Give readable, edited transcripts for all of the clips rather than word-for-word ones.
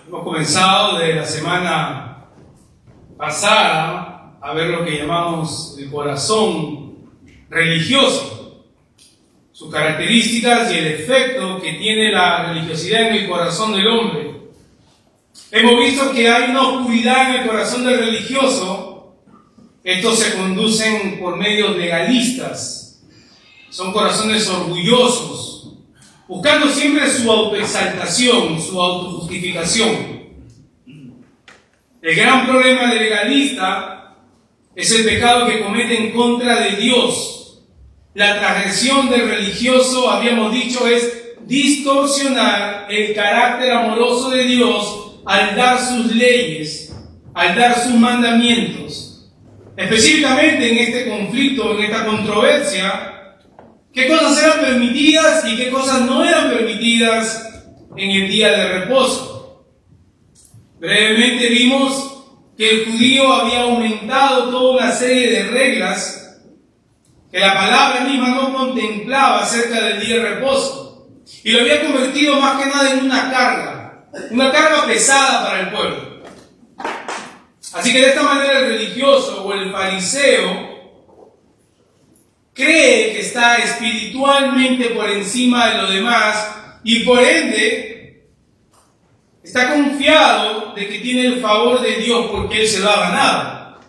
Hemos comenzado de la semana pasada a ver lo que llamamos el corazón religioso, sus características y el efecto que tiene la religiosidad en el corazón del hombre. Hemos visto que hay una oscuridad en el corazón del religioso. Estos se conducen por medios legalistas, son corazones orgullosos, buscando siempre su autoexaltación, su autojustificación. El gran problema del legalista es el pecado que comete en contra de Dios. La transgresión del religioso, habíamos dicho, es distorsionar el carácter amoroso de Dios al dar sus leyes, al dar sus mandamientos. Específicamente en este conflicto, en esta controversia, qué cosas eran permitidas y qué cosas no eran permitidas en el día de reposo. Brevemente vimos que el judío había aumentado toda una serie de reglas que la palabra misma no contemplaba acerca del día de reposo, y lo había convertido más que nada en una carga pesada para el pueblo. Así que de esta manera el religioso o el fariseo cree que está espiritualmente por encima de lo demás y por ende está confiado de que tiene el favor de Dios porque él se lo ha ganado.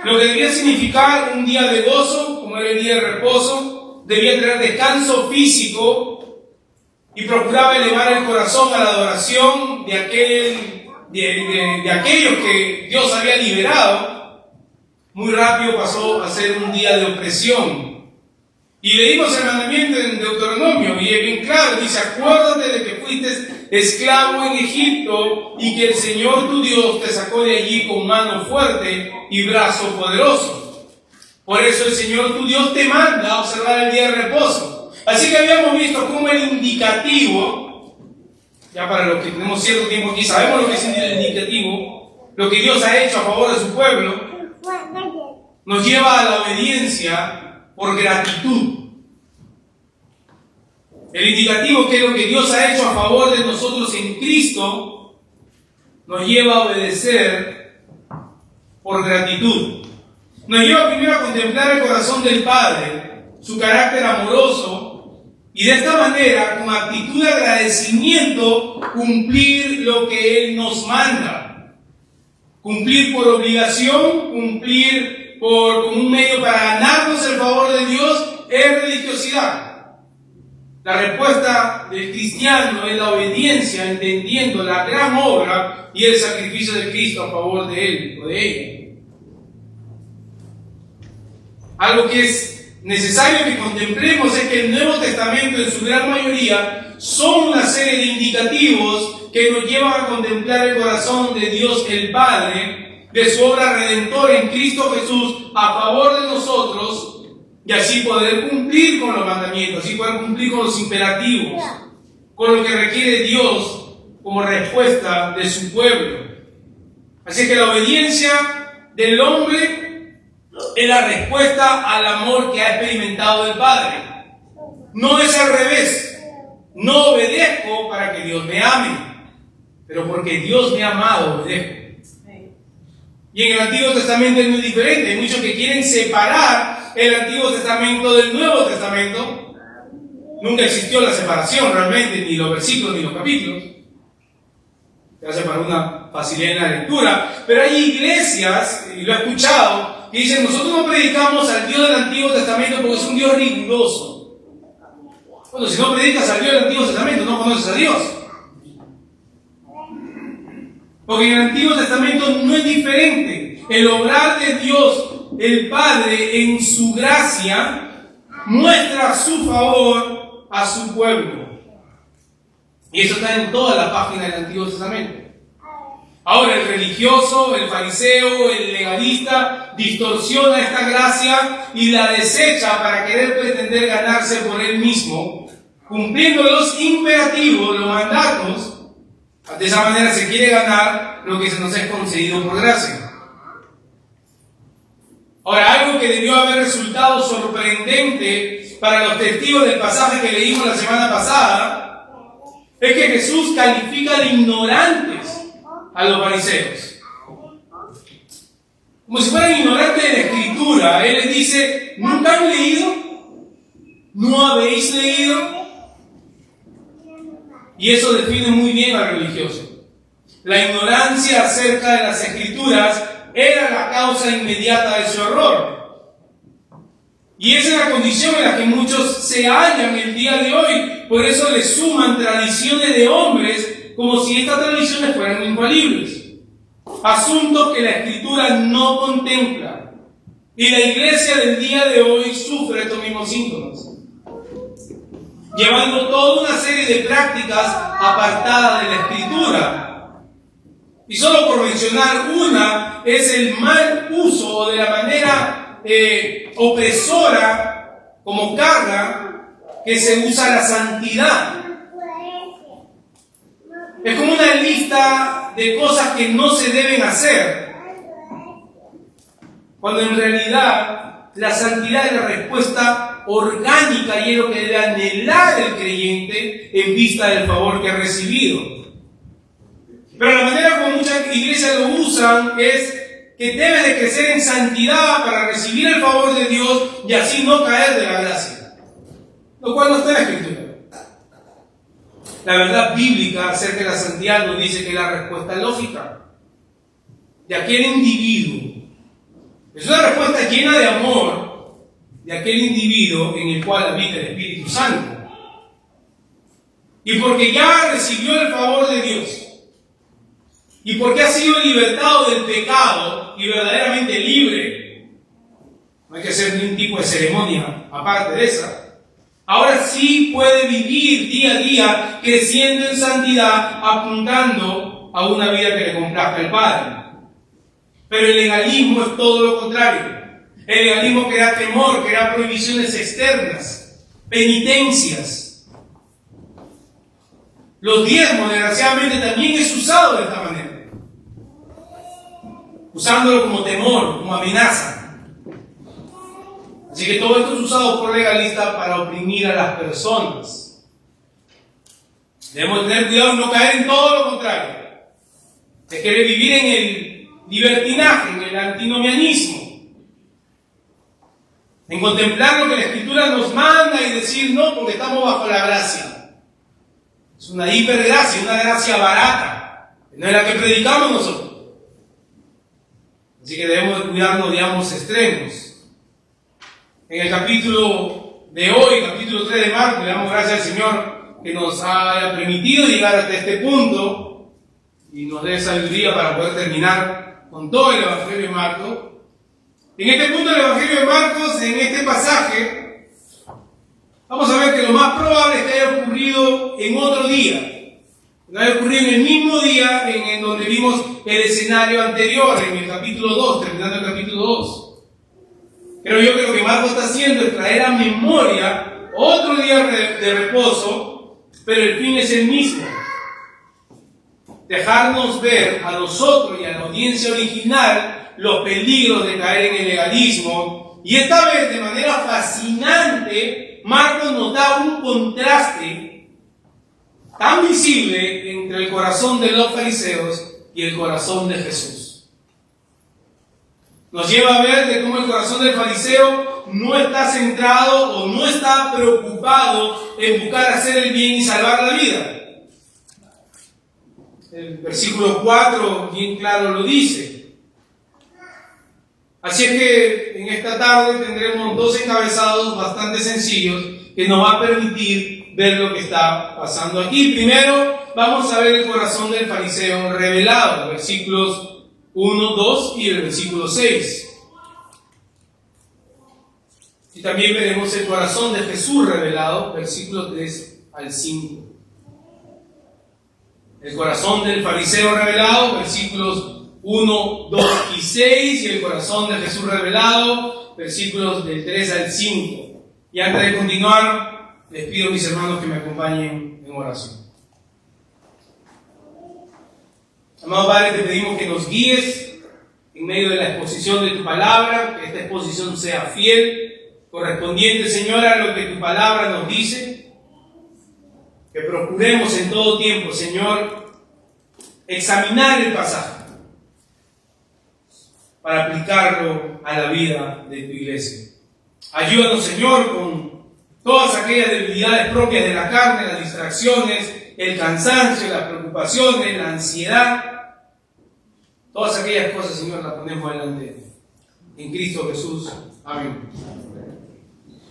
Lo que debía significar un día de gozo, como era el día de reposo, debía tener descanso físico y procuraba elevar el corazón a la adoración de aquellos que Dios había liberado. Muy rápido pasó a ser un día de opresión. Y leímos el mandamiento en Deuteronomio, y es bien claro, dice: acuérdate de que fuiste esclavo en Egipto y que el Señor tu Dios te sacó de allí con mano fuerte y brazo poderoso. Por eso el Señor tu Dios te manda a observar el día de reposo. Así que habíamos visto como el indicativo, ya para los que tenemos cierto tiempo aquí sabemos lo que es el indicativo, lo que Dios ha hecho a favor de su pueblo, nos lleva a la obediencia por gratitud. El indicativo, que es lo que Dios ha hecho a favor de nosotros en Cristo, nos lleva a obedecer por gratitud. Nos lleva primero a contemplar el corazón del Padre, su carácter amoroso, y de esta manera, con actitud de agradecimiento, cumplir lo que Él nos manda. Cumplir por obligación, cumplir como un medio para ganarnos el favor de Dios, es religiosidad. La respuesta del cristiano es la obediencia, entendiendo la gran obra y el sacrificio de Cristo a favor de él o de ella. Algo que es necesario que contemplemos es que el Nuevo Testamento, en su gran mayoría, son una serie de indicativos que nos llevan a contemplar el corazón de Dios el Padre, de su obra redentora en Cristo Jesús a favor de nosotros, y así poder cumplir con los mandamientos, así poder cumplir con los imperativos, con lo que requiere Dios como respuesta de su pueblo. Así que la obediencia del hombre es la respuesta al amor que ha experimentado el Padre. No es al revés. No obedezco para que Dios me ame, pero porque Dios me ha amado, obedezco. Y en el Antiguo Testamento es muy diferente. Hay muchos que quieren separar el Antiguo Testamento del Nuevo Testamento. Nunca existió la separación realmente, ni los versículos ni los capítulos. Se hace para una facilidad en la lectura. Pero hay iglesias, y lo he escuchado, que dicen: nosotros no predicamos al Dios del Antiguo Testamento porque es un Dios riguroso. Bueno, si no predicas al Dios del Antiguo Testamento, no conoces a Dios. Porque en el Antiguo Testamento no es diferente. El obrar de Dios el Padre en su gracia muestra su favor a su pueblo. Y eso está en toda la página del Antiguo Testamento. Ahora el religioso, el fariseo, el legalista distorsiona esta gracia y la desecha para querer pretender ganarse por él mismo, cumpliendo los imperativos, los mandatos. De esa manera se quiere ganar lo que se nos es concedido por gracia. Ahora, algo que debió haber resultado sorprendente para los testigos del pasaje que leímos la semana pasada es que Jesús califica de ignorantes a los fariseos. Como si fueran ignorantes de la Escritura. Él les dice, ¿nunca han leído? ¿No habéis leído? Y eso define muy bien al religioso. La ignorancia acerca de las Escrituras era la causa inmediata de su error. Y esa es la condición en la que muchos se hallan el día de hoy. Por eso le suman tradiciones de hombres como si estas tradiciones fueran infalibles. Asuntos que la Escritura no contempla. Y la iglesia del día de hoy sufre estos mismos síntomas, llevando toda una serie de prácticas apartadas de la Escritura. Y solo por mencionar una, es el mal uso de la manera opresora como carga que se usa la santidad. Es como una lista de cosas que no se deben hacer, cuando en realidad la santidad es la respuesta orgánica y es lo que debe anhelar el creyente en vista del favor que ha recibido. Pero la manera como muchas iglesias lo usan es que debe de crecer en santidad para recibir el favor de Dios y así no caer de la gracia, lo cual no está en la Escritura. La verdad bíblica acerca de la santidad nos dice que es la respuesta lógica de aquel individuo. Es una respuesta llena de amor de aquel individuo en el cual habita el Espíritu Santo. Y porque ya recibió el favor de Dios, y porque ha sido libertado del pecado y verdaderamente libre, no hay que hacer ningún tipo de ceremonia aparte de esa, ahora sí puede vivir día a día creciendo en santidad, apuntando a una vida que le complazca al Padre. Pero el legalismo es todo lo contrario. El legalismo crea temor, crea prohibiciones externas, penitencias. Los diezmos, desgraciadamente, también es usado de esta manera, usándolo como temor, como amenaza. Así que todo esto es usado por legalistas para oprimir a las personas. Debemos tener cuidado de no caer en todo lo contrario, de querer vivir en el libertinaje, en el antinomianismo, en contemplar lo que la Escritura nos manda y decir no, porque estamos bajo la gracia. Es una hipergracia, una gracia barata, no es la que predicamos nosotros. Así que debemos cuidarnos de ambos extremos. En el capítulo de hoy, capítulo 3 de Marcos, le damos gracias al Señor que nos haya permitido llegar hasta este punto y nos dé sabiduría para poder terminar con todo el Evangelio de Marcos. En este punto del Evangelio de Marcos, en este pasaje, vamos a ver que lo más probable es que haya ocurrido en otro día. Que haya ocurrido en el mismo día en donde vimos el escenario anterior, en el capítulo 2, terminando el capítulo 2. Creo yo que lo que Marcos está haciendo es traer a memoria otro día de reposo, pero el fin es el mismo. Dejarnos ver a nosotros y a la audiencia original los peligros de caer en el legalismo. Y esta vez, de manera fascinante, Marcos nos da un contraste tan visible entre el corazón de los fariseos y el corazón de Jesús. Nos lleva a ver de cómo el corazón del fariseo no está centrado o no está preocupado en buscar hacer el bien y salvar la vida. El versículo 4 bien claro lo dice. Así es que en esta tarde tendremos dos encabezados bastante sencillos que nos va a permitir ver lo que está pasando aquí. Primero, vamos a ver el corazón del fariseo revelado, versículos 1, 2 y el versículo 6. Y también veremos el corazón de Jesús revelado, versículos 3 al 5. El corazón del fariseo revelado, versículos 1, 2 y 6. Y el corazón de Jesús revelado, versículos del 3 al 5. Y antes de continuar, les pido a mis hermanos que me acompañen en oración. Amado Padre, te pedimos que nos guíes en medio de la exposición de tu palabra, que esta exposición sea fiel, correspondiente, Señor, a lo que tu palabra nos dice. que procuremos en todo tiempo, Señor, examinar el pasaje para aplicarlo a la vida de tu iglesia. Ayúdanos, Señor, con todas aquellas debilidades propias de la carne, las distracciones, el cansancio, las preocupaciones, la ansiedad. Todas aquellas cosas, Señor, las ponemos delante en Cristo Jesús. Amén.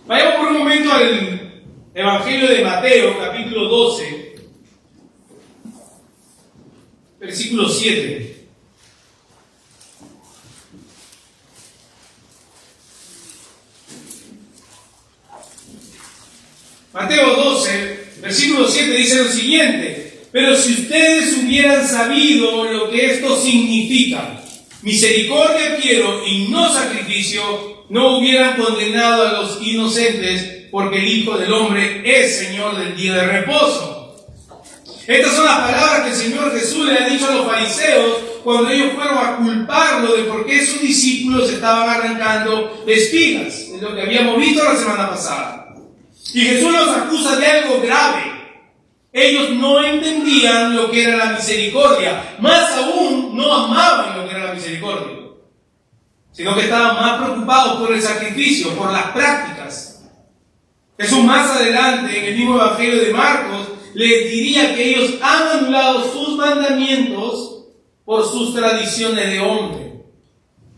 Vayamos por un momento al Evangelio de Mateo, capítulo 12, versículo 7. Mateo 12, versículo 7 dice lo siguiente: pero si ustedes hubieran sabido lo que esto significa, misericordia quiero y no sacrificio, no hubieran condenado a los inocentes, porque el Hijo del Hombre es Señor del día de reposo. Estas son las palabras que el Señor Jesús le ha dicho a los fariseos cuando ellos fueron a culparlo de por qué sus discípulos estaban arrancando espigas. Es lo que habíamos visto la semana pasada. Y Jesús los acusa de algo grave. Ellos no entendían lo que era la misericordia. Más aún, no amaban lo que era la misericordia, sino que estaban más preocupados por el sacrificio, por las prácticas. Jesús más adelante, en el mismo Evangelio de Marcos, les diría que ellos han anulado sus mandamientos por sus tradiciones de hombre.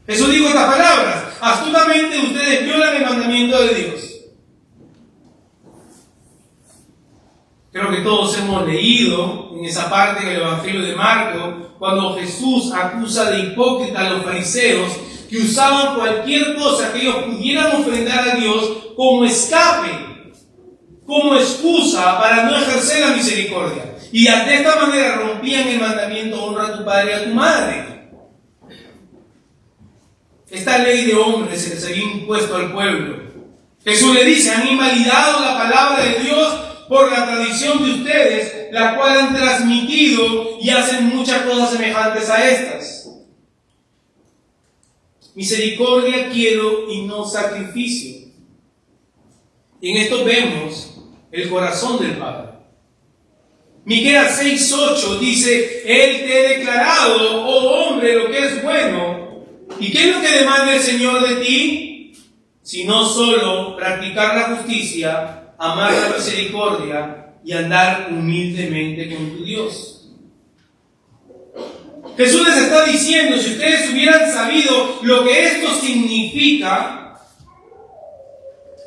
Jesús dijo estas palabras: astutamente ustedes violan el mandamiento de Dios. Creo que todos hemos leído en esa parte en el Evangelio de Marcos, cuando Jesús acusa de hipócrita a los fariseos que usaban cualquier cosa que ellos pudieran ofrendar a Dios como escape, como excusa para no ejercer la misericordia. Y de esta manera rompían el mandamiento: honra a tu padre y a tu madre. Esta ley de hombres se les había impuesto al pueblo. Jesús le dice: han invalidado la palabra de Dios por la tradición de ustedes, la cual han transmitido y hacen muchas cosas semejantes a estas. Misericordia quiero y no sacrificio. Y en esto vemos el corazón del Padre. Miqueas 6:8 dice: Él te ha declarado, oh hombre, lo que es bueno. ¿Y qué es lo que demanda el Señor de ti? Sino solo practicar la justicia, amar la misericordia y andar humildemente con tu Dios. Jesús les está diciendo: si ustedes hubieran sabido lo que esto significa,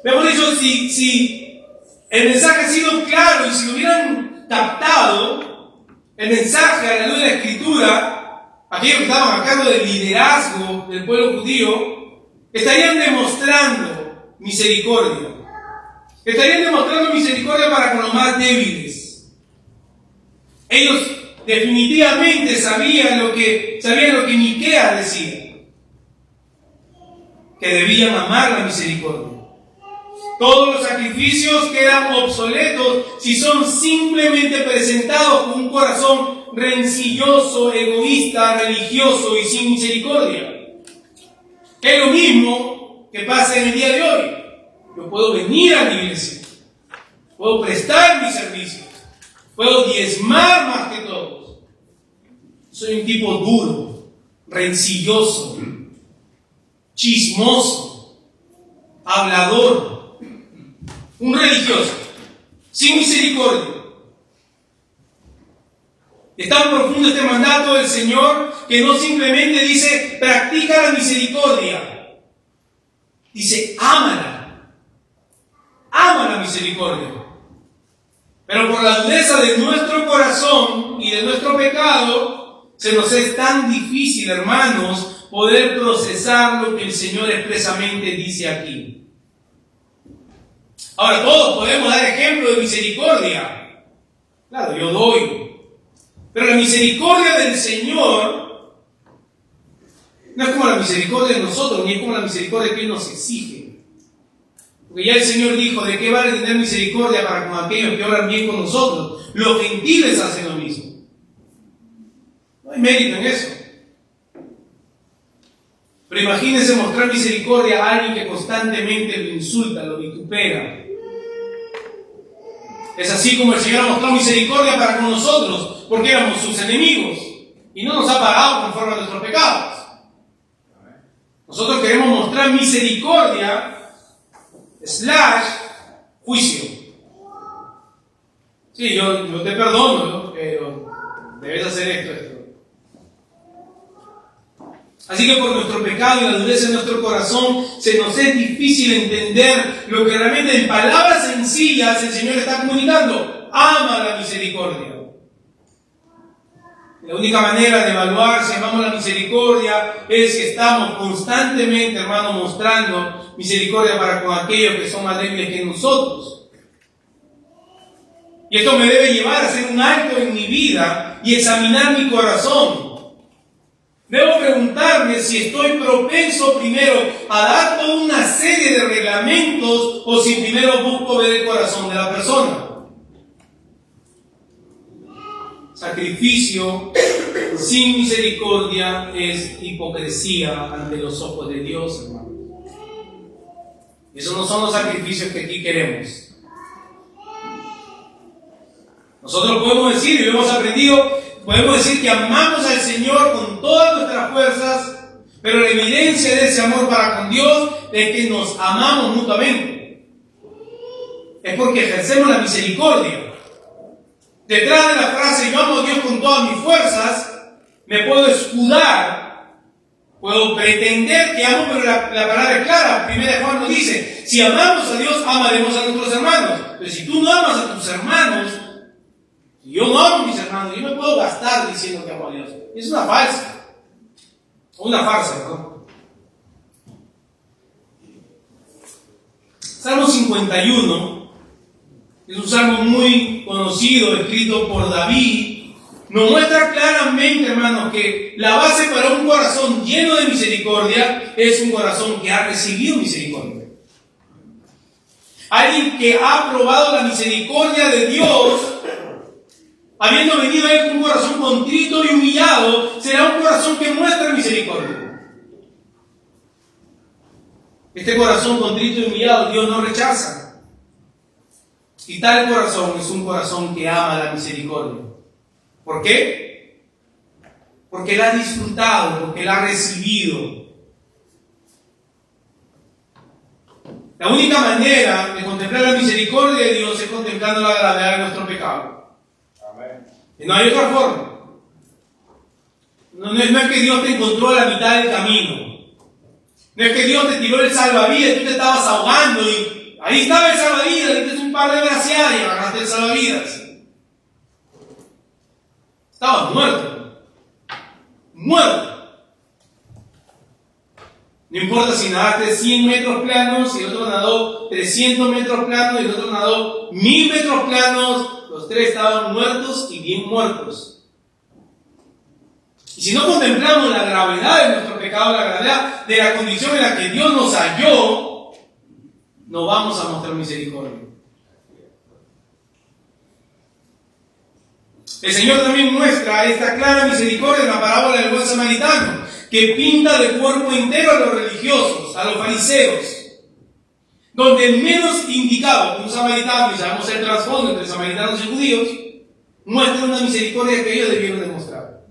mejor dicho, si el mensaje ha sido claro y si hubieran captado el mensaje a la luz de la Escritura, aquellos que estaban a cargo del liderazgo del pueblo judío, estarían demostrando misericordia. Estarían demostrando misericordia para con los más débiles. Ellos definitivamente sabían lo que Miqueas decía: que debían amar la misericordia. Todos los sacrificios quedan obsoletos si son simplemente presentados con un corazón rencilloso, egoísta, religioso y sin misericordia. Es lo mismo que pasa en el día de hoy. Yo puedo venir a la iglesia, puedo prestar mis servicios, puedo diezmar más que todos. Soy un tipo duro, rencilloso, chismoso, hablador, un religioso, sin misericordia. Es tan profundo este mandato del Señor que no simplemente dice practica la misericordia, dice ámala. Ama la misericordia. Pero por la dureza de nuestro corazón y de nuestro pecado, se nos es tan difícil, hermanos, poder procesar lo que el Señor expresamente dice aquí. Ahora, todos podemos dar ejemplo de misericordia. Claro, yo doy. Pero la misericordia del Señor no es como la misericordia de nosotros, ni es como la misericordia que Él nos exige. Porque ya el Señor dijo: ¿de qué vale tener misericordia para con aquellos que obran bien con nosotros? Los gentiles hacen lo mismo. No hay mérito en eso. Pero imagínense mostrar misericordia a alguien que constantemente lo insulta, lo vitupera. Es así como el Señor mostró misericordia para con nosotros, porque éramos sus enemigos, y no nos ha pagado conforme a nuestros pecados. Nosotros queremos mostrar misericordia / juicio. Sí, yo te perdono, ¿no? Pero debes hacer esto. Así que por nuestro pecado y la dureza de nuestro corazón, se nos es difícil entender lo que realmente en palabras sencillas el Señor está comunicando. Ama la misericordia. La única manera de evaluar si amamos la misericordia es si estamos constantemente, hermano, mostrando misericordia para con aquellos que son más débiles que nosotros. Y esto me debe llevar a hacer un alto en mi vida y examinar mi corazón. Debo preguntarme si estoy propenso primero a dar toda una serie de reglamentos o si primero busco ver el corazón de la persona. Sacrificio sin misericordia es hipocresía ante los ojos de Dios, hermano. Esos no son los sacrificios que aquí queremos. Nosotros podemos decir, y lo hemos aprendido, podemos decir que amamos al Señor con todas nuestras fuerzas, pero la evidencia de ese amor para con Dios es que nos amamos mutuamente. Es porque ejercemos la misericordia. Detrás de la frase yo amo a Dios con todas mis fuerzas, me puedo escudar, puedo pretender que amo, pero la palabra es clara. 1 Juan nos dice, si amamos a Dios, amaremos a nuestros hermanos. Pero si tú no amas a tus hermanos, si yo no amo a mis hermanos, yo me puedo gastar diciendo que amo a Dios. Es una farsa. Una farsa, ¿no? Salmo 51 es un salmo muy conocido, escrito por David. Nos muestra claramente, hermanos, que la base para un corazón lleno de misericordia es un corazón que ha recibido misericordia. Alguien que ha probado la misericordia de Dios, habiendo venido a Él con un corazón contrito y humillado, será un corazón que muestra misericordia. Este corazón contrito y humillado Dios no rechaza. Y tal corazón es un corazón que ama la misericordia. ¿Por qué? Porque la ha disfrutado, porque la ha recibido. La única manera de contemplar la misericordia de Dios es contemplando la gravedad de nuestro pecado. Y no hay otra forma. No es que Dios te encontró a la mitad del camino. No es que Dios te tiró el salvavidas y tú te estabas ahogando y ahí estaba el salvavidas, le diste un par de braciadas y agarraste el salvavidas. Estabas muerto. Muerto. No importa si nadaste 100 metros planos, si el otro nadó 300 metros planos y el otro nadó 1000 metros planos, los tres estaban muertos y bien muertos. Y si no contemplamos la gravedad de nuestro pecado, la gravedad de la condición en la que Dios nos halló, no vamos a mostrar misericordia. El Señor también muestra esta clara misericordia en la parábola del buen samaritano, que pinta de cuerpo entero a los religiosos, a los fariseos, donde el menos indicado, un samaritano, y sabemos el trasfondo entre samaritanos y judíos, muestra una misericordia que ellos debieron demostrar.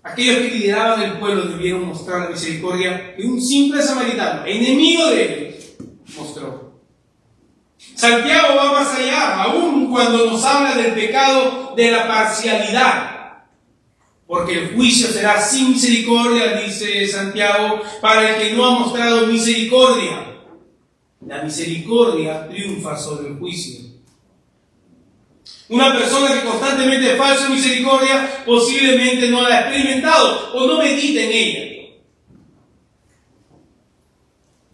Aquellos que lideraban el pueblo debieron mostrar la misericordia que un simple samaritano, enemigo de ellos, mostró. Santiago va más allá, aún cuando nos habla del pecado de la parcialidad. Porque el juicio será sin misericordia, dice Santiago, para el que no ha mostrado misericordia. La misericordia triunfa sobre el juicio. Una persona que constantemente falsa misericordia posiblemente no la ha experimentado o no medita en ella.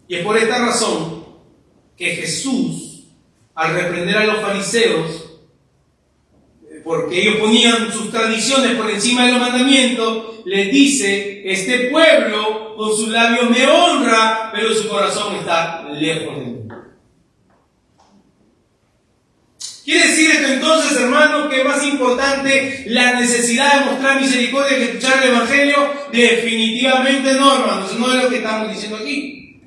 Y es por esta razón que Jesús, al reprender a los fariseos, porque ellos ponían sus tradiciones por encima de los mandamientos, les dice: este pueblo con sus labios me honra, pero su corazón está lejos de mí. Quiere decir esto entonces, hermanos, que es más importante la necesidad de mostrar misericordia que escuchar el Evangelio. Definitivamente no, hermanos, eso no es lo que estamos diciendo aquí.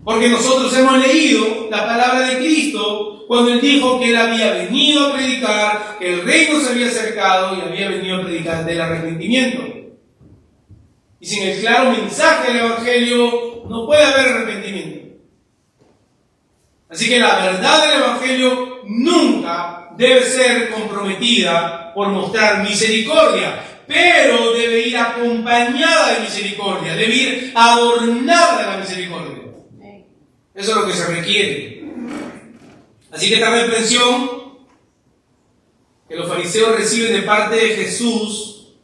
Porque nosotros hemos leído la palabra de Cristo cuando él dijo que él había venido a predicar, que el reino se había acercado y había venido a predicar del arrepentimiento. Y sin el claro mensaje del Evangelio no puede haber arrepentimiento. Así que la verdad del Evangelio nunca debe ser comprometida por mostrar misericordia, pero debe ir acompañada de misericordia, debe ir adornada de la misericordia. Eso es lo que se requiere. Así que esta reprensión que los fariseos reciben de parte de Jesús,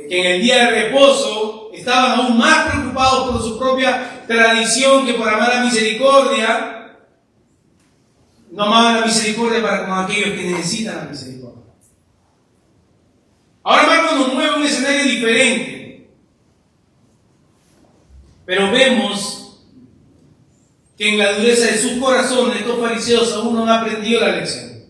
que en el día de reposo estaban aún más preocupados por su propia tradición que por amar la misericordia, no amaban la misericordia para con aquellos que necesitan la misericordia. Ahora Marcos nos mueve a un escenario diferente, pero vemos que en la dureza de sus corazones estos fariseos aún no han aprendido la lección.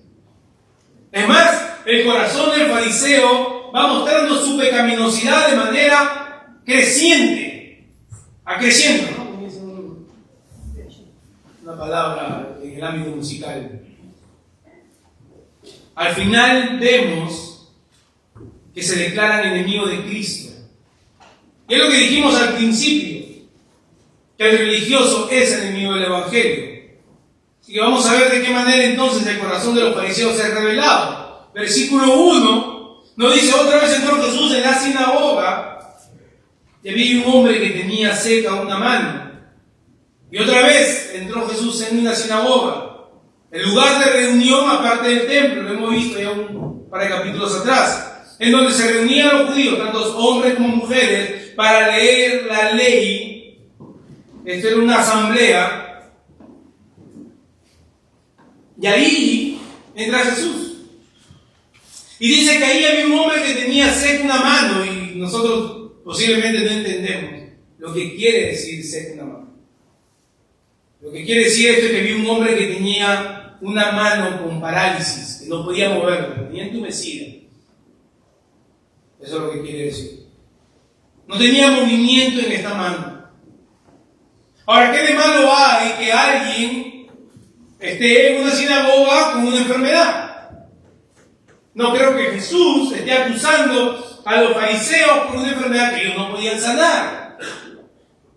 Es más, el corazón del fariseo va mostrando su pecaminosidad de manera creciente, acreciendo, ¿no? Una palabra en el ámbito musical. Al final vemos que se declaran enemigos de Cristo. Y es lo que dijimos al principio, que el religioso es enemigo del Evangelio. Así que vamos a ver de qué manera entonces el corazón de los fariseos se ha revelado. Versículo 1 nos dice: otra vez entró Jesús en la sinagoga y había un hombre que tenía seca una mano. Y otra vez entró Jesús en una sinagoga, el lugar de reunión aparte del templo, lo hemos visto ya un par de capítulos atrás, en donde se reunían los judíos, tanto hombres como mujeres, para leer la ley. Esto era una asamblea, y ahí entra Jesús. Y dice que ahí había un hombre que tenía seca una mano, y nosotros posiblemente no entendemos lo que quiere decir seca una mano. Lo que quiere decir esto es que había un hombre que tenía una mano con parálisis, que no podía moverla, tenía entumecida. Eso es lo que quiere decir. No tenía movimiento en esta mano. Ahora, ¿qué de malo hay que alguien esté en una sinagoga con una enfermedad? No creo que Jesús esté acusando a los fariseos por una enfermedad que ellos no podían sanar,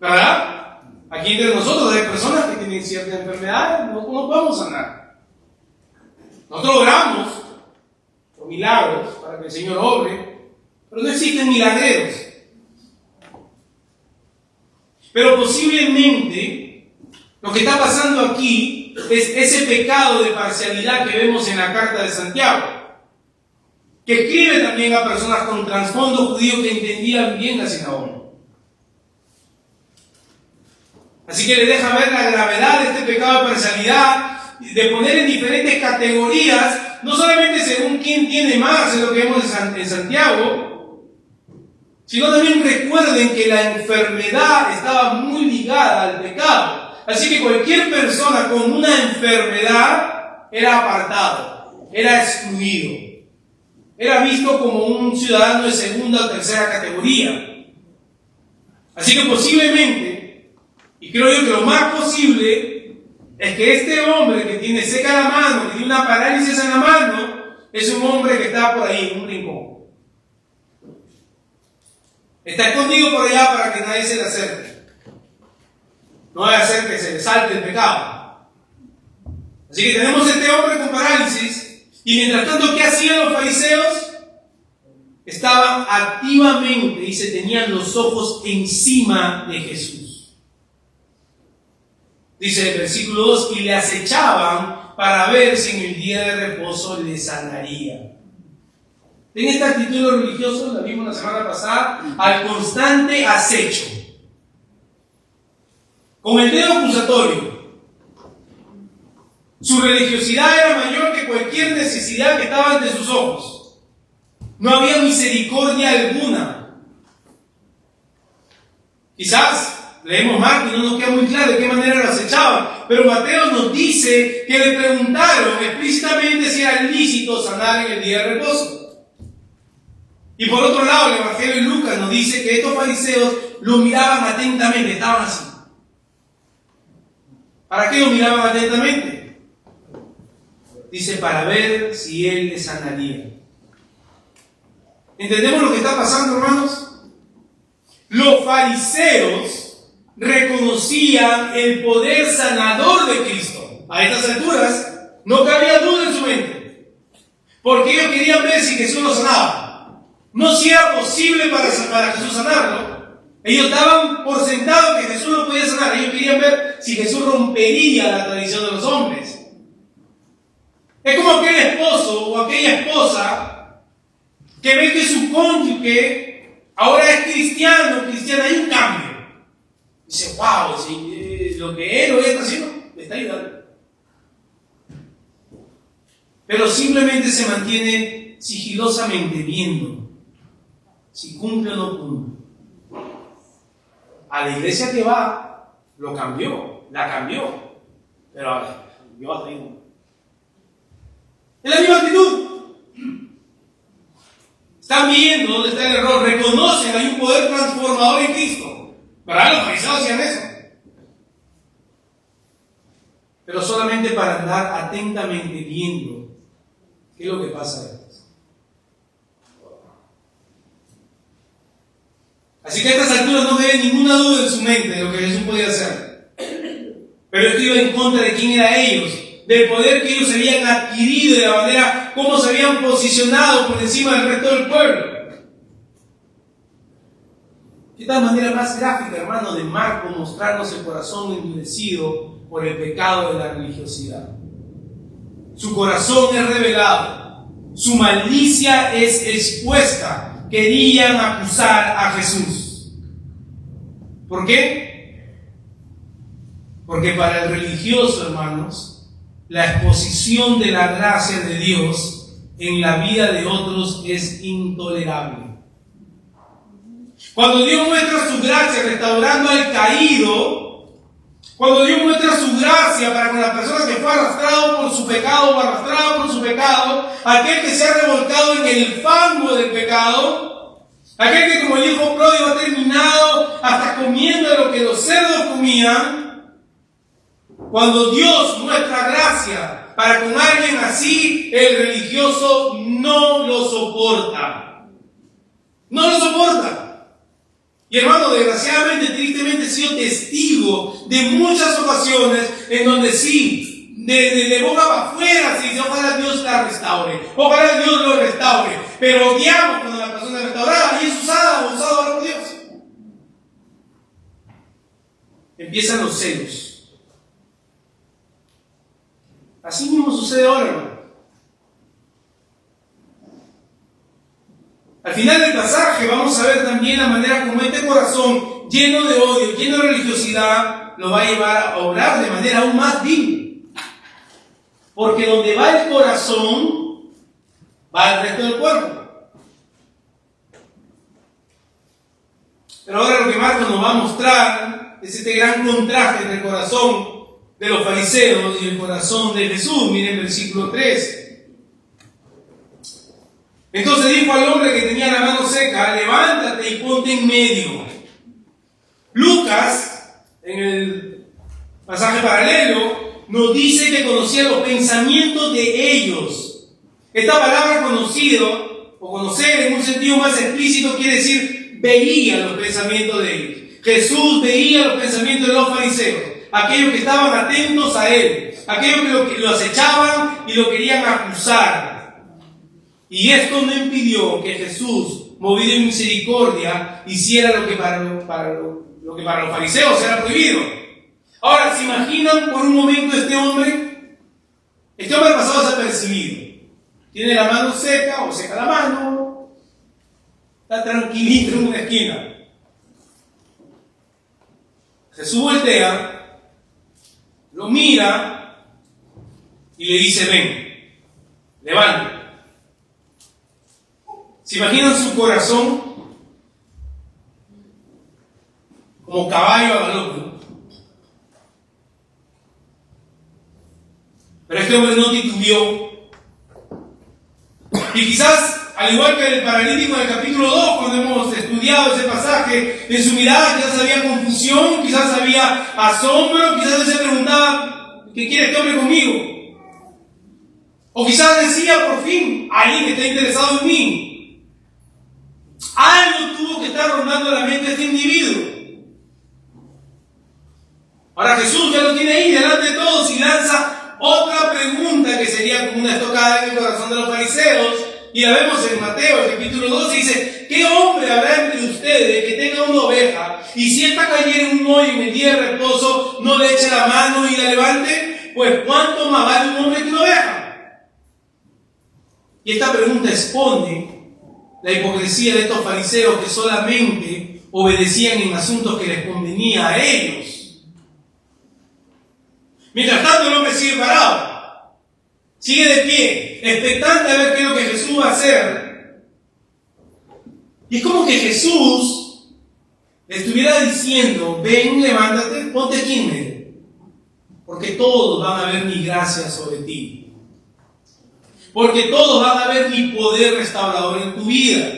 ¿verdad? Aquí entre nosotros hay personas que tienen ciertas enfermedades, no podemos sanar. Nosotros oramos por milagros para que el Señor obre, pero no existen milagreros. Pero posiblemente lo que está pasando aquí es ese pecado de parcialidad que vemos en la carta de Santiago, que escribe también a personas con trasfondo judío que entendían bien la sinagoga. Así que le deja ver la gravedad de este pecado de parcialidad, de poner en diferentes categorías, no solamente según quién tiene más, es lo que vemos en Santiago, sino también recuerden que la enfermedad estaba muy ligada al pecado. Así que cualquier persona con una enfermedad era apartado, era excluido, era visto como un ciudadano de segunda o tercera categoría. Así que posiblemente, y creo yo que lo más posible, es que este hombre que tiene seca la mano, que tiene una parálisis en la mano, es un hombre que está por ahí en un rincón. Está escondido por allá para que nadie se le acerque. No vaya a ser que se le salte el pecado. Así que tenemos este hombre con parálisis, y mientras tanto, ¿qué hacían los fariseos? Estaban activamente y se tenían los ojos encima de Jesús. Dice el versículo 2, y le acechaban para ver si en el día de reposo le sanaría. En esta actitud de los religiosos, la vimos la semana pasada, al constante acecho, con el dedo acusatorio. Su religiosidad era mayor que cualquier necesidad que estaba ante sus ojos. No había misericordia alguna. Quizás leemos Marcos y no nos queda muy claro de qué manera lo acechaban, pero Mateo nos dice que le preguntaron explícitamente si era lícito sanar en el día de reposo. Y por otro lado, el Evangelio de Lucas nos dice que estos fariseos lo miraban atentamente, estaban así. ¿Para qué lo miraban atentamente? Dice, para ver si él le sanaría. ¿Entendemos lo que está pasando, hermanos? Los fariseos reconocían el poder sanador de Cristo. A estas alturas no cabía duda en su mente, porque ellos querían ver si Jesús lo sanaba. No si era posible para Jesús sanarlo. Ellos daban por sentado que Jesús lo podía sanar. Ellos querían ver si Jesús rompería la tradición de los hombres. Es como aquel esposo o aquella esposa que ve que su cónyuge ahora es cristiana, hay un cambio. Dice, wow, lo que él o ella está haciendo le está ayudando. Pero simplemente se mantiene sigilosamente viendo si cumple o no cumple. A la iglesia que va, la cambió. Pero ahora, yo hasta ahí no. Es la misma actitud. Están viendo dónde está el error, reconocen, hay un poder transformador en Cristo. ¿Verdad? Los fariseos hacían eso. Pero solamente para andar atentamente viendo qué es lo que pasa después. Así que a estas alturas no debe ninguna duda en su mente de lo que Jesús podía hacer. Pero esto iba en contra de quién eran ellos, del poder que ellos habían adquirido, de la manera como se habían posicionado por encima del resto del pueblo. ¿Qué tal manera más gráfica, hermano, de Marco mostrarnos el corazón endurecido por el pecado de la religiosidad? Su corazón es revelado, su malicia es expuesta. Querían acusar a Jesús. ¿Por qué? Porque para el religioso, hermanos, la exposición de la gracia de Dios en la vida de otros es intolerable. Cuando Dios muestra su gracia restaurando al caído, cuando Dios muestra su gracia para con la persona que fue arrastrado por su pecado o arrastrado por su pecado, aquel que se ha revolcado en el fango del pecado, aquel que como el hijo pródigo ha terminado hasta comiendo de lo que los cerdos comían, cuando Dios muestra gracia para con alguien así, el religioso no lo soporta. No lo soporta. Y hermano, desgraciadamente, tristemente, he sido testigo de muchas ocasiones en donde sí, de boca para afuera, se dice, ojalá Dios la restaure, ojalá Dios lo restaure, pero odiamos cuando la persona es restaurada y es usada o usada por Dios. Empiezan los celos. Así mismo sucede ahora, hermano. Al final del pasaje vamos a ver también la manera como este corazón lleno de odio, lleno de religiosidad, lo va a llevar a obrar de manera aún más vil. Porque donde va el corazón, va el resto del cuerpo. Pero ahora lo que Marcos nos va a mostrar es este gran contraste entre el corazón de los fariseos y el corazón de Jesús. Miren versículo 3. Entonces dijo al hombre que tenía la mano seca, levántate y ponte en medio. Lucas, en el pasaje paralelo, nos dice que conocía los pensamientos de ellos. Esta palabra conocido, o conocer en un sentido más explícito, quiere decir veía los pensamientos de ellos. Jesús veía los pensamientos de los fariseos, aquellos que estaban atentos a él, aquellos que lo acechaban y lo querían acusar. Y esto no impidió que Jesús, movido en misericordia, hiciera lo que para los fariseos era prohibido. Ahora, ¿se imaginan por un momento este hombre? Este hombre pasaba desapercibido. Tiene la mano seca o seca la mano. Está tranquilito en una esquina. Jesús voltea, lo mira y le dice, ven, levántate. ¿Se imaginan su corazón como caballo a galope? Pero este hombre no titubeó. Y quizás, al igual que el paralítico del capítulo 2, cuando hemos estudiado ese pasaje, en su mirada quizás había confusión, quizás había asombro, quizás se preguntaba, ¿qué quiere este hombre conmigo? O quizás decía, por fin, alguien que está interesado en mí. Algo tuvo que estar rondando la mente de este individuo. Ahora Jesús ya lo tiene ahí delante de todos y lanza otra pregunta que sería como una estocada en el corazón de los fariseos. Y la vemos en Mateo, el capítulo 12, dice: ¿qué hombre habrá entre ustedes que tenga una oveja y si esta cayera en un hoyo en el día de reposo, no le eche la mano y la levante? Pues ¿cuánto más vale un hombre que una oveja? Y esta pregunta expone la hipocresía de estos fariseos que solamente obedecían en asuntos que les convenía a ellos. Mientras tanto, el hombre sigue parado, sigue de pie, expectante a ver qué es lo que Jesús va a hacer. Y es como que Jesús le estuviera diciendo: ven, levántate, ponte aquí en medio, porque todos van a ver mi gracia sobre ti, porque todos van a ver mi poder restaurador en tu vida,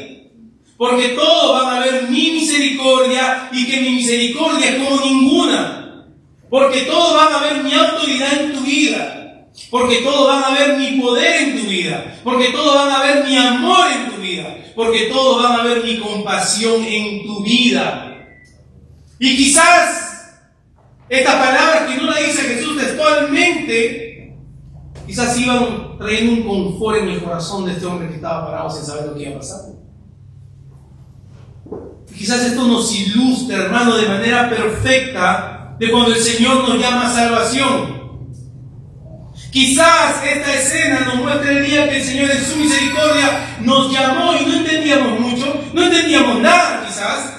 porque todos van a ver mi misericordia, y que mi misericordia es como ninguna. Porque todos van a ver mi autoridad en tu vida. Porque todos van a ver mi poder en tu vida. Porque todos van a ver mi amor en tu vida. Porque todos van a ver mi compasión en tu vida. Y quizás estas palabras que no las dice Jesús textualmente, quizás iban trayendo un confort en el corazón de este hombre que estaba parado sin saber lo que iba a pasar. Y quizás esto nos ilustra, hermano, de manera perfecta de cuando el Señor nos llama a salvación. Quizás esta escena nos muestra el día que el Señor en su misericordia nos llamó y no entendíamos mucho, no entendíamos nada quizás.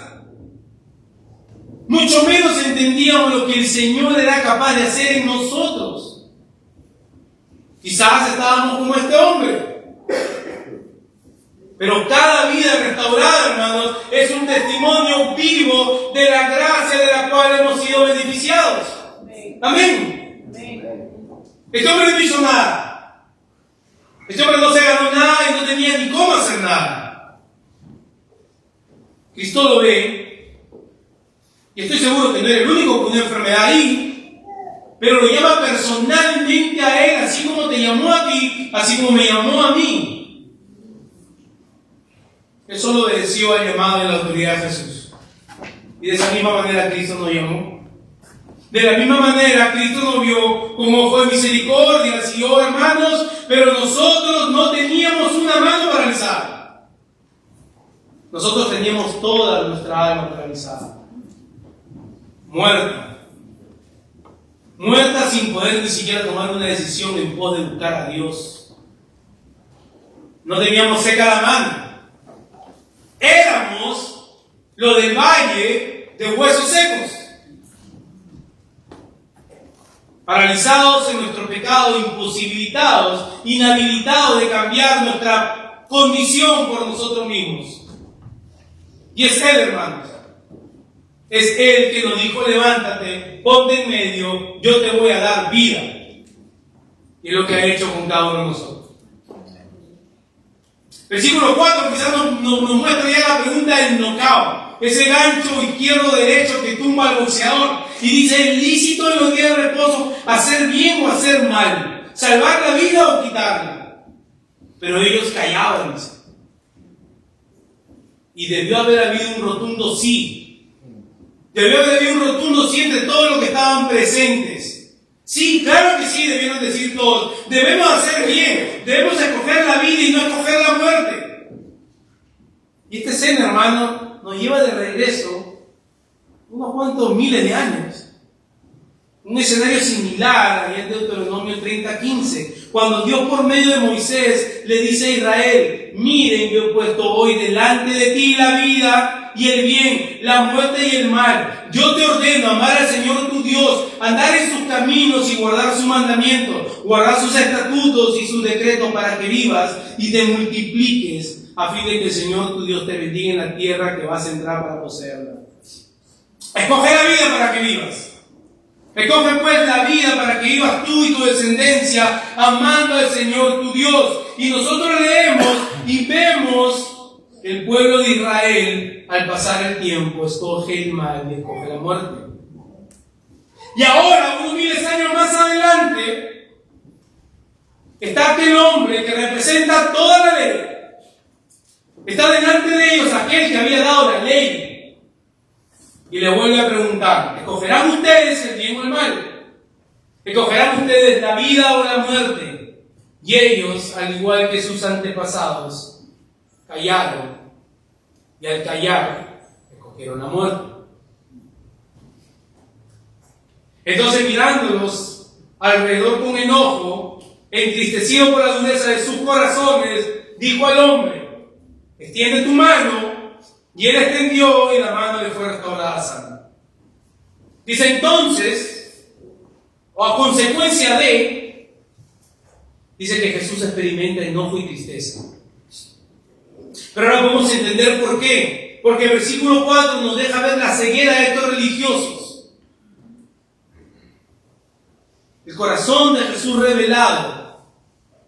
Mucho menos entendíamos lo que el Señor era capaz de hacer en nosotros. Quizás estábamos como este hombre. Pero cada vida restaurada, hermanos, es un testimonio vivo de la gracia de la cual hemos sido beneficiados. Amén. Este hombre no hizo nada. Este hombre no se ganó nada y no tenía ni cómo hacer nada. Cristo lo ve, y estoy seguro que no era el único con una enfermedad ahí, pero lo llama personalmente a él, así como te llamó a ti, así como me llamó a mí. Él solo obedeció al llamado de la autoridad de Jesús. Y de esa misma manera Cristo nos llamó. De la misma manera Cristo nos vio con ojo de misericordia. Sí, oh hermanos, pero nosotros no teníamos una mano paralizada. Nosotros teníamos toda nuestra alma paralizada. Muerta. Muerta sin poder ni siquiera tomar una decisión en pos de buscar a Dios. No teníamos seca la mano. Éramos lo del valle de huesos secos, paralizados en nuestro pecado, imposibilitados, inhabilitados de cambiar nuestra condición por nosotros mismos. Y es Él, hermanos. Es Él que nos dijo: levántate, ponte en medio, yo te voy a dar vida. Y es lo que ha hecho con cada uno de nosotros. Versículo 4 quizás nos muestra ya la pregunta del knockout, ese gancho izquierdo-derecho que tumba al boxeador. Y dice: ¿es lícito en los días de reposo hacer bien o hacer mal? ¿Salvar la vida o quitarla? Pero ellos callaban. Y debió haber habido un rotundo sí. Debió haber habido un rotundo sí entre todos los que estaban presentes. Sí, claro que sí, debieron decir todos. Debemos hacer bien. Debemos escoger la vida y no escoger la muerte. Y esta escena, hermano, nos lleva de regreso unos cuantos miles de años. Un escenario similar allá en Deuteronomio 30:15, cuando Dios por medio de Moisés le dice a Israel: miren, yo he puesto hoy delante de ti la vida y el bien, la muerte y el mal. Yo te ordeno amar al Señor tu Dios, andar en sus caminos y guardar sus mandamientos, guardar sus estatutos y sus decretos, para que vivas y te multipliques, a fin de que el Señor tu Dios te bendiga en la tierra que vas a entrar para poseerla. Escoge la vida para que vivas. Escoge pues la vida para que vivas tú y tu descendencia amando al Señor tu Dios. Y nosotros leemos y vemos que el pueblo de Israel, al pasar el tiempo, escoge el mal y escoge la muerte. Y ahora, unos miles de años más adelante, está aquel hombre que representa toda la ley. Está delante de ellos aquel que había dado la ley. Y le vuelve a preguntar, ¿escogerán ustedes el bien o el mal? ¿Escogerán ustedes la vida o la muerte? Y ellos, al igual que sus antepasados, callaron. Y al callar, escogieron la muerte. Entonces, mirándolos alrededor con enojo, entristecido por la dureza de sus corazones, dijo al hombre, extiende tu mano, y él extendió y la mano le fue restaurada sana. Dice entonces, o a consecuencia de, dice que Jesús experimenta enojo y tristeza. Pero ahora podemos entender por qué. Porque el versículo 4 nos deja ver la ceguera de estos religiosos. El corazón de Jesús revelado,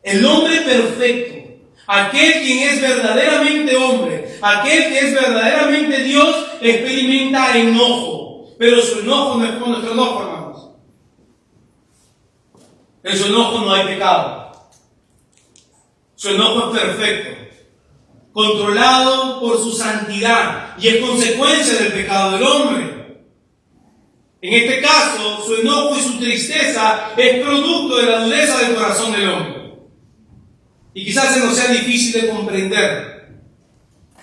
el hombre perfecto, aquel quien es verdaderamente hombre, aquel que es verdaderamente Dios, experimenta enojo. Pero su enojo no es como nuestro enojo, hermanos. En su enojo no hay pecado. Su enojo es perfecto, controlado por su santidad y es consecuencia del pecado del hombre. En este caso, su enojo y su tristeza es producto de la dureza del corazón del hombre. Y quizás se nos sea difícil de comprender.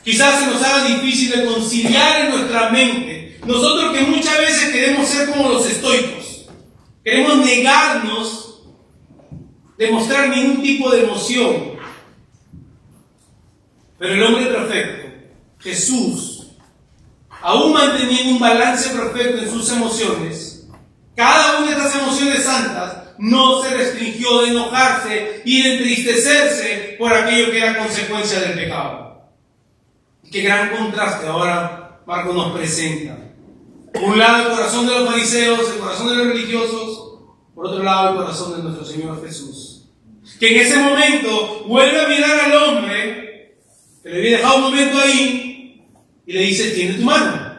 Quizás se nos haga difícil de conciliar en nuestra mente. Nosotros que muchas veces queremos ser como los estoicos. Queremos negarnos de mostrar ningún tipo de emoción. Pero el hombre perfecto, Jesús, aún manteniendo un balance perfecto en sus emociones, cada una de estas emociones santas no se restringió de enojarse y de entristecerse por aquello que era consecuencia del pecado. Qué gran contraste ahora Marcos nos presenta. Por un lado el corazón de los fariseos, el corazón de los religiosos, por otro lado el corazón de nuestro Señor Jesús, que en ese momento vuelve a mirar al hombre que le había dejado un momento ahí y le dice, tiende tu mano.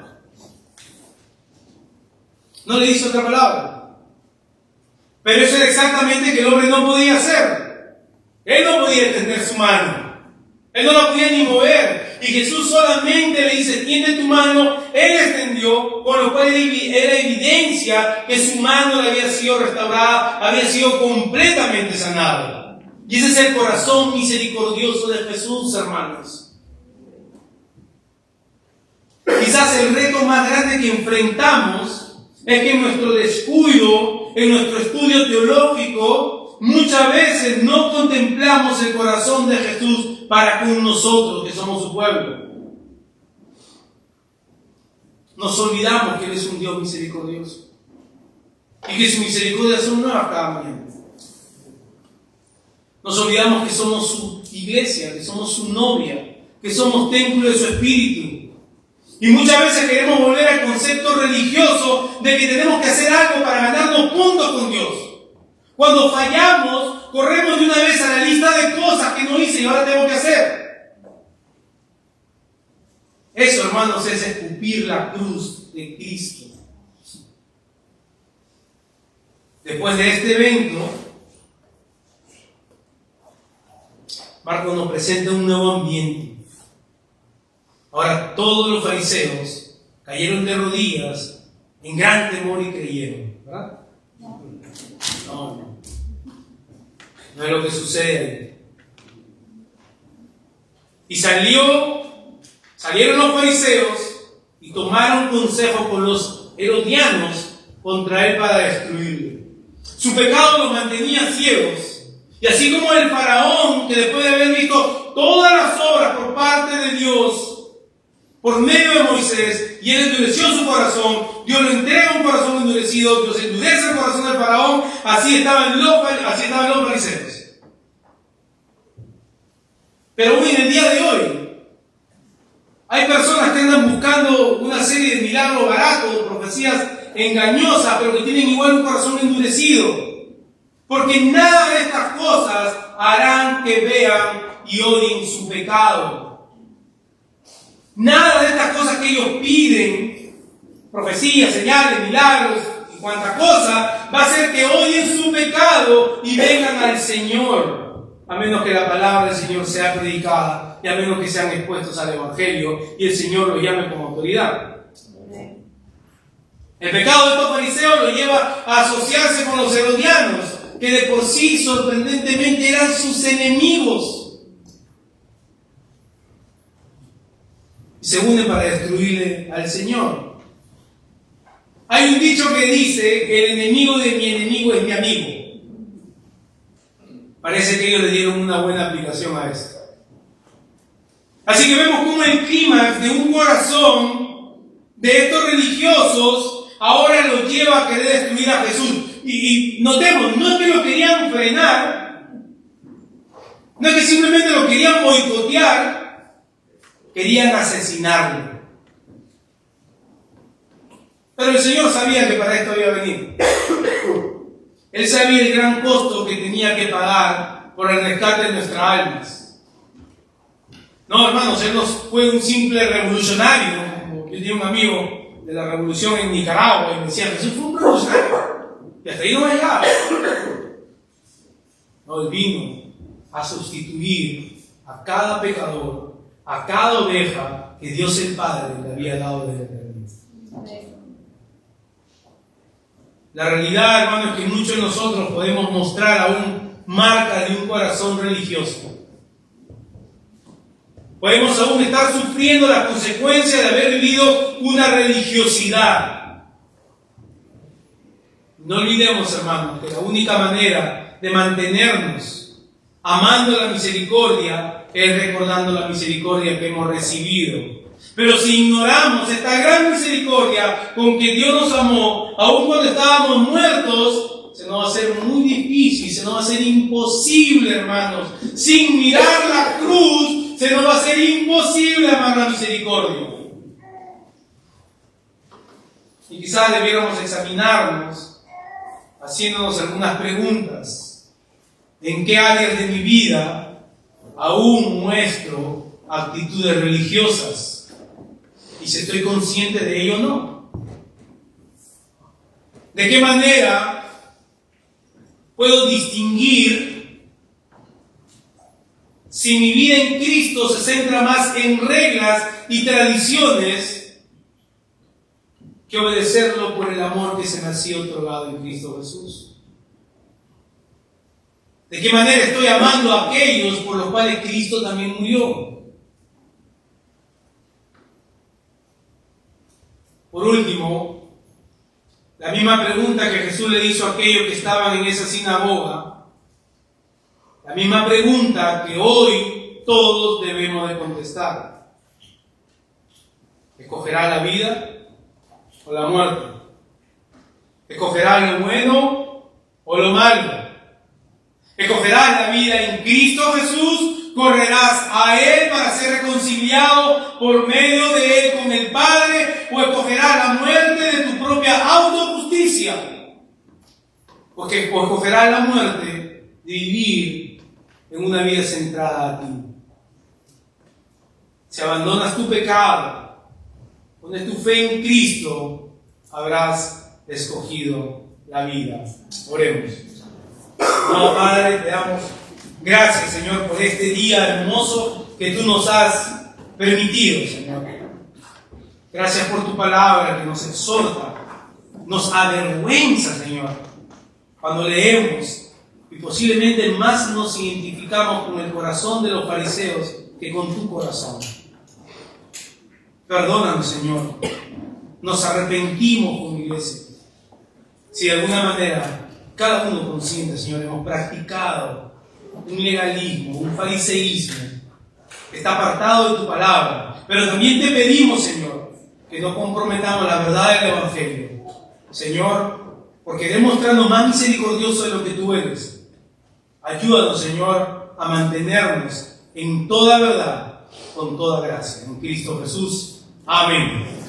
No le dice otra palabra. Pero eso era exactamente que el hombre no podía hacer. Él no podía extender su mano. Él no la podía ni mover. Y Jesús solamente le dice, tiende tu mano. Él extendió, con lo cual era evidencia que su mano le había sido restaurada, había sido completamente sanada. Y ese es el corazón misericordioso de Jesús, hermanos. Quizás el reto más grande que enfrentamos es que en nuestro descuido, en nuestro estudio teológico, muchas veces no contemplamos el corazón de Jesús para con nosotros, que somos su pueblo. Nos olvidamos que Él es un Dios misericordioso y que su misericordia son nuevas cada mañana. Nos olvidamos que somos su iglesia, que somos su novia, que somos templo de su espíritu. Y muchas veces queremos volver al concepto religioso de que tenemos que hacer algo para ganarnos puntos con Dios. Cuando fallamos, corremos de una vez a la lista de cosas que no hice y ahora tengo que hacer. Eso, hermanos, es escupir la cruz de Cristo. Después de este evento, Marcos nos presenta un nuevo ambiente. Ahora todos los fariseos cayeron de rodillas en gran temor y creyeron, ¿verdad? No es lo que sucede. Y salieron los fariseos y tomaron consejo con los herodianos contra él para destruirle. Su pecado los mantenía ciegos. Y así como el faraón, que después de haber visto todas las obras por parte de Dios, por medio de Moisés, y él endureció su corazón, Dios lo entrega un corazón endurecido, Dios endurece el corazón del faraón, así estaban los fariseos. Pero hoy, en el día de hoy, hay personas que andan buscando una serie de milagros baratos, profecías engañosas, pero que tienen igual un corazón endurecido. Porque nada de estas cosas harán que vean y odien su pecado. Nada de estas cosas que ellos piden, profecías, señales, milagros, y cuánta cosa va a hacer que odien su pecado y vengan al Señor, a menos que la palabra del Señor sea predicada y a menos que sean expuestos al Evangelio y el Señor los llame como autoridad. El pecado de estos fariseos lo lleva a asociarse con los herodianos, que de por sí sorprendentemente eran sus enemigos. Y se unen para destruirle al Señor. Hay un dicho que dice que el enemigo de mi enemigo es mi amigo. Parece que ellos le dieron una buena aplicación a esto. Así que vemos cómo el clímax de un corazón de estos religiosos ahora los lleva a querer destruir a Jesús. Y notemos, no es que lo querían frenar, no es que simplemente lo querían boicotear, querían asesinarlo. Pero el Señor sabía que para esto había venido. Él sabía el gran costo que tenía que pagar por el rescate de nuestras almas. No, hermanos, Él no fue un simple revolucionario. Yo tenía un amigo de la revolución en Nicaragua y me decía, Jesús fue un revolucionario. Y hasta ahí no va a llegar. No, Él vino a sustituir a cada pecador, a cada oveja que Dios el Padre le había dado desde la eternidad. La realidad, hermano, es que muchos de nosotros podemos mostrar aún marcas de un corazón religioso. Podemos aún estar sufriendo las consecuencias de haber vivido una religiosidad. No olvidemos, hermanos, que la única manera de mantenernos amando la misericordia es recordando la misericordia que hemos recibido. Pero si ignoramos esta gran misericordia con que Dios nos amó, aun cuando estábamos muertos, se nos va a hacer muy difícil, se nos va a hacer imposible, hermanos. Sin mirar la cruz, se nos va a hacer imposible amar la misericordia. Y quizás debiéramos examinarnos haciéndonos algunas preguntas. ¿En qué áreas de mi vida aún muestro actitudes religiosas? Y si estoy consciente de ello o no. ¿De qué manera puedo distinguir si mi vida en Cristo se centra más en reglas y tradiciones que obedecerlo por el amor que se me ha sido otorgado en Cristo Jesús? ¿De qué manera estoy amando a aquellos por los cuales Cristo también murió? Por último, la misma pregunta que Jesús le hizo a aquellos que estaban en esa sinagoga, la misma pregunta que hoy todos debemos de contestar. ¿Escogerá la vida o la muerte? ¿Escogerá lo bueno o lo malo? ¿Escogerás la vida en Cristo Jesús? ¿Correrás a Él para ser reconciliado por medio de Él con el Padre? ¿O escogerás la muerte de tu propia autojusticia? Porque escogerás la muerte de vivir en una vida centrada a ti. Si abandonas tu pecado, pones tu fe en Cristo, habrás escogido la vida. Oremos. No, Padre, te damos gracias, Señor, por este día hermoso que tú nos has permitido, Señor. Gracias por tu palabra que nos exhorta, nos avergüenza, Señor, cuando leemos y posiblemente más nos identificamos con el corazón de los fariseos que con tu corazón. Perdónanos, Señor. Nos arrepentimos como iglesia. Si de alguna manera cada uno consciente, Señor, hemos practicado un legalismo, un fariseísmo que está apartado de tu palabra. Pero también te pedimos, Señor, que no comprometamos la verdad del Evangelio. Señor, porque eres mostrarnos más misericordioso de lo que tú eres. Ayúdanos, Señor, a mantenernos en toda verdad, con toda gracia. En Cristo Jesús. Amén.